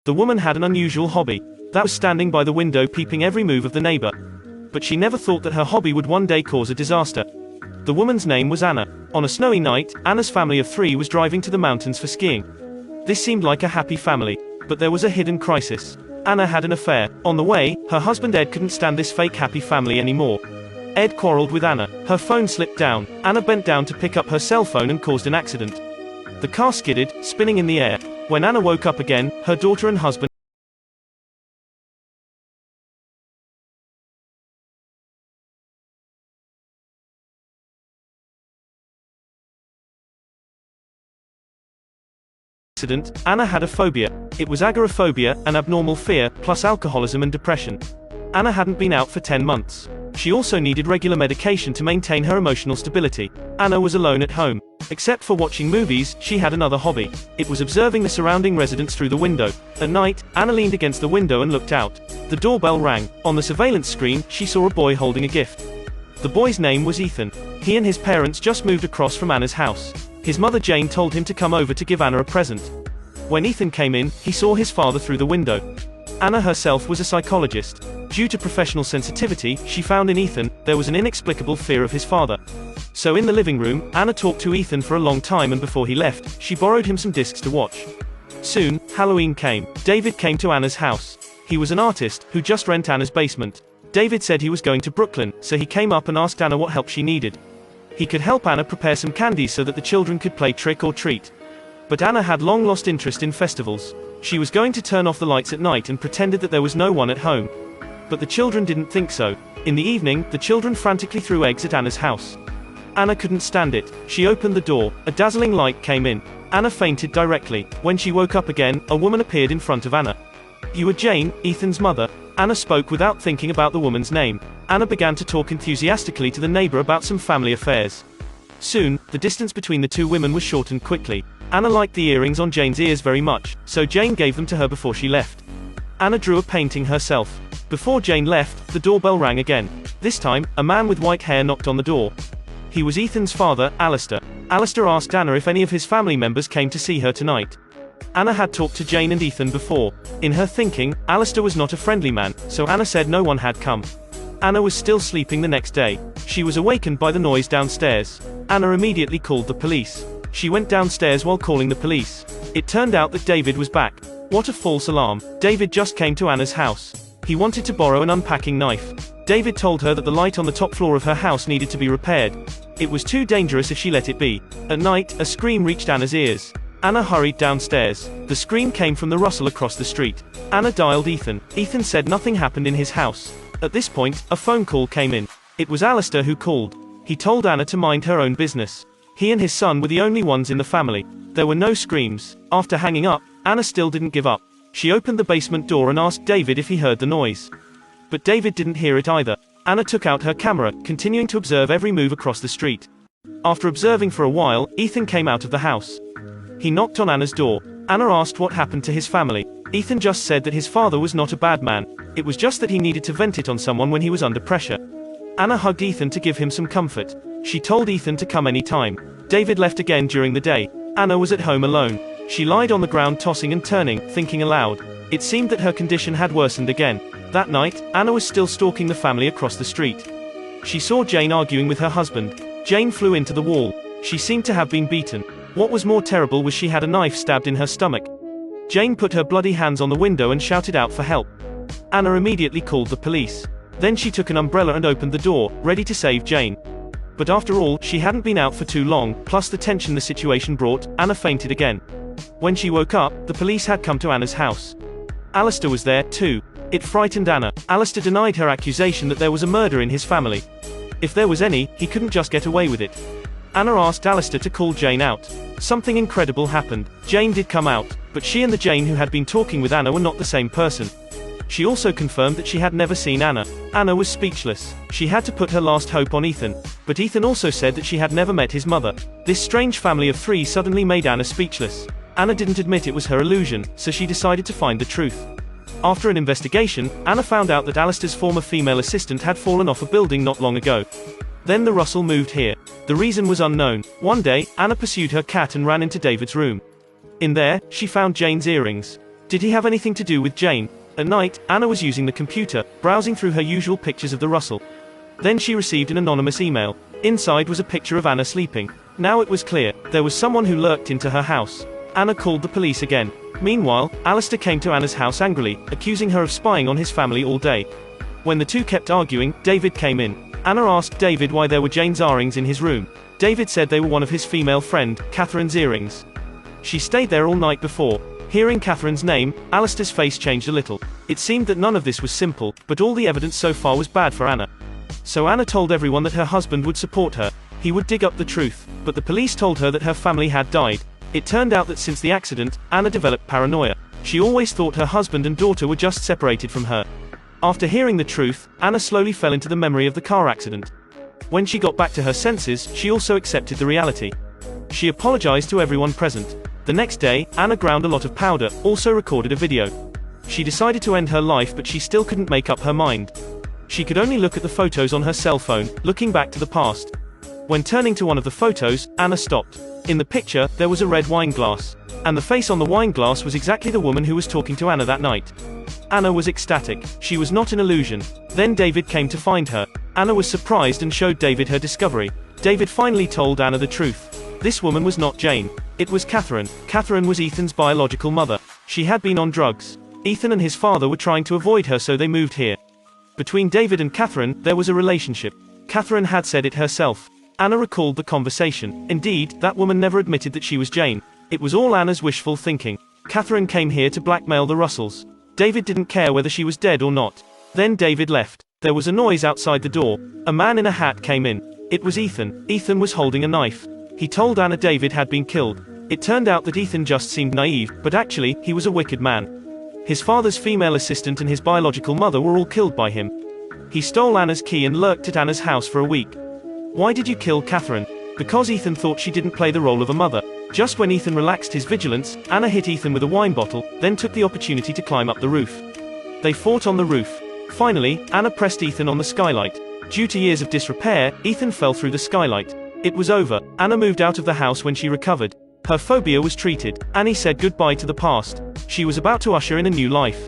The woman had an unusual hobby. That was standing by the window peeping every move of the neighbor. But she never thought that her hobby would one day cause a disaster. The woman's name was Anna. On a snowy night, Anna's family of 3 was driving to the mountains for skiing. This seemed like a happy family, but there was a hidden crisis. Anna had an affair. On the way, her husband Ed couldn't stand this fake happy family anymore. Ed quarreled with Anna. Her phone slipped down. Anna bent down to pick up her cell phone and caused an accident. The car skidded, spinning in the air. When Anna woke up again, her daughter and husband Anna had a phobia. It was agoraphobia, an abnormal fear, plus alcoholism and depression. Anna hadn't been out for 10 months. She also needed regular medication to maintain her emotional stability. Anna was alone at home. Except for watching movies, she had another hobby. It was observing the surrounding residents through the window. At night, Anna leaned against the window and looked out. The doorbell rang. On the surveillance screen, she saw a boy holding a gift. The boy's name was Ethan. He and his parents just moved across from Anna's house. His mother Jane told him to come over to give Anna a present. When Ethan came in, he saw his father through the window. Anna herself was a psychologist. Due to professional sensitivity, she found in Ethan, there was an inexplicable fear of his father. So in the living room, Anna talked to Ethan for a long time, and before he left, she borrowed him some discs to watch. Soon, Halloween came. David came to Anna's house. He was an artist, who just rent Anna's basement. David said he was going to Brooklyn, so he came up and asked Anna what help she needed. He could help Anna prepare some candies so that the children could play trick or treat. But Anna had long lost interest in festivals. She was going to turn off the lights at night and pretended that there was no one at home. But the children didn't think so. In the evening, the children frantically threw eggs at Anna's house. Anna couldn't stand it. She opened the door. A dazzling light came in. Anna fainted directly. When she woke up again, a woman appeared in front of Anna. "You are Jane, Ethan's mother?" Anna spoke without thinking about the woman's name. Anna began to talk enthusiastically to the neighbor about some family affairs. Soon, the distance between the two women was shortened quickly. Anna liked the earrings on Jane's ears very much, so Jane gave them to her before she left. Anna drew a painting herself. Before Jane left, the doorbell rang again. This time, a man with white hair knocked on the door. He was Ethan's father, Alistair. Alistair asked Anna if any of his family members came to see her tonight. Anna had talked to Jane and Ethan before. In her thinking, Alistair was not a friendly man, so Anna said no one had come. Anna was still sleeping the next day. She was awakened by the noise downstairs. Anna immediately called the police. She went downstairs while calling the police. It turned out that David was back. What a false alarm. David just came to Anna's house. He wanted to borrow an unpacking knife. David told her that the light on the top floor of her house needed to be repaired. It was too dangerous if she let it be. At night, a scream reached Anna's ears. Anna hurried downstairs. The scream came from the rustle across the street. Anna dialed Ethan. Ethan said nothing happened in his house. At this point, a phone call came in. It was Alistair who called. He told Anna to mind her own business. He and his son were the only ones in the family. There were no screams. After hanging up, Anna still didn't give up. She opened the basement door and asked David if he heard the noise. But David didn't hear it either. Anna took out her camera, continuing to observe every move across the street. After observing for a while, Ethan came out of the house. He knocked on Anna's door. Anna asked what happened to his family. Ethan just said that his father was not a bad man. It was just that he needed to vent it on someone when he was under pressure. Anna hugged Ethan to give him some comfort. She told Ethan to come any time. David left again during the day. Anna was at home alone. She lied on the ground tossing and turning, thinking aloud. It seemed that her condition had worsened again. That night, Anna was still stalking the family across the street. She saw Jane arguing with her husband. Jane flew into the wall. She seemed to have been beaten. What was more terrible was she had a knife stabbed in her stomach. Jane put her bloody hands on the window and shouted out for help. Anna immediately called the police. Then she took an umbrella and opened the door, ready to save Jane. But after all, she hadn't been out for too long, plus the tension the situation brought, Anna fainted again. When she woke up, the police had come to Anna's house. Alistair was there, too. It frightened Anna. Alistair denied her accusation that there was a murder in his family. If there was any, he couldn't just get away with it. Anna asked Alistair to call Jane out. Something incredible happened. Jane did come out, but she and the Jane who had been talking with Anna were not the same person. She also confirmed that she had never seen Anna. Anna was speechless. She had to put her last hope on Ethan. But Ethan also said that she had never met his mother. This strange family of 3 suddenly made Anna speechless. Anna didn't admit it was her illusion, so she decided to find the truth. After an investigation, Anna found out that Alistair's former female assistant had fallen off a building not long ago. Then the rustle moved here. The reason was unknown. One day, Anna pursued her cat and ran into David's room. In there, she found Jane's earrings. Did he have anything to do with Jane? At night, Anna was using the computer, browsing through her usual pictures of the Russell. Then she received an anonymous email. Inside was a picture of Anna sleeping. Now it was clear, there was someone who lurked into her house. Anna called the police again. Meanwhile, Alistair came to Anna's house angrily, accusing her of spying on his family all day. When the two kept arguing, David came in. Anna asked David why there were Jane's earrings in his room. David said they were one of his female friend, Catherine's earrings. She stayed there all night before. Hearing Catherine's name, Alistair's face changed a little. It seemed that none of this was simple, but all the evidence so far was bad for Anna. So Anna told everyone that her husband would support her. He would dig up the truth, but the police told her that her family had died. It turned out that since the accident, Anna developed paranoia. She always thought her husband and daughter were just separated from her. After hearing the truth, Anna slowly fell into the memory of the car accident. When she got back to her senses, she also accepted the reality. She apologized to everyone present. The next day, Anna ground a lot of powder, also recorded a video. She decided to end her life, but she still couldn't make up her mind. She could only look at the photos on her cell phone, looking back to the past. When turning to one of the photos, Anna stopped. In the picture, there was a red wine glass. And the face on the wine glass was exactly the woman who was talking to Anna that night. Anna was ecstatic. She was not an illusion. Then David came to find her. Anna was surprised and showed David her discovery. David finally told Anna the truth. This woman was not Jane. It was Catherine. Catherine was Ethan's biological mother. She had been on drugs. Ethan and his father were trying to avoid her, so they moved here. Between David and Catherine, there was a relationship. Catherine had said it herself. Anna recalled the conversation. Indeed, that woman never admitted that she was Jane. It was all Anna's wishful thinking. Catherine came here to blackmail the Russells. David didn't care whether she was dead or not. Then David left. There was a noise outside the door. A man in a hat came in. It was Ethan. Ethan was holding a knife. He told Anna David had been killed. It turned out that Ethan just seemed naive, but actually, he was a wicked man. His father's female assistant and his biological mother were all killed by him. He stole Anna's key and lurked at Anna's house for a week. Why did you kill Catherine? Because Ethan thought she didn't play the role of a mother. Just when Ethan relaxed his vigilance, Anna hit Ethan with a wine bottle, then took the opportunity to climb up the roof. They fought on the roof. Finally, Anna pressed Ethan on the skylight. Due to years of disrepair, Ethan fell through the skylight. It was over. Anna moved out of the house when she recovered. Her phobia was treated. Annie said goodbye to the past. She was about to usher in a new life.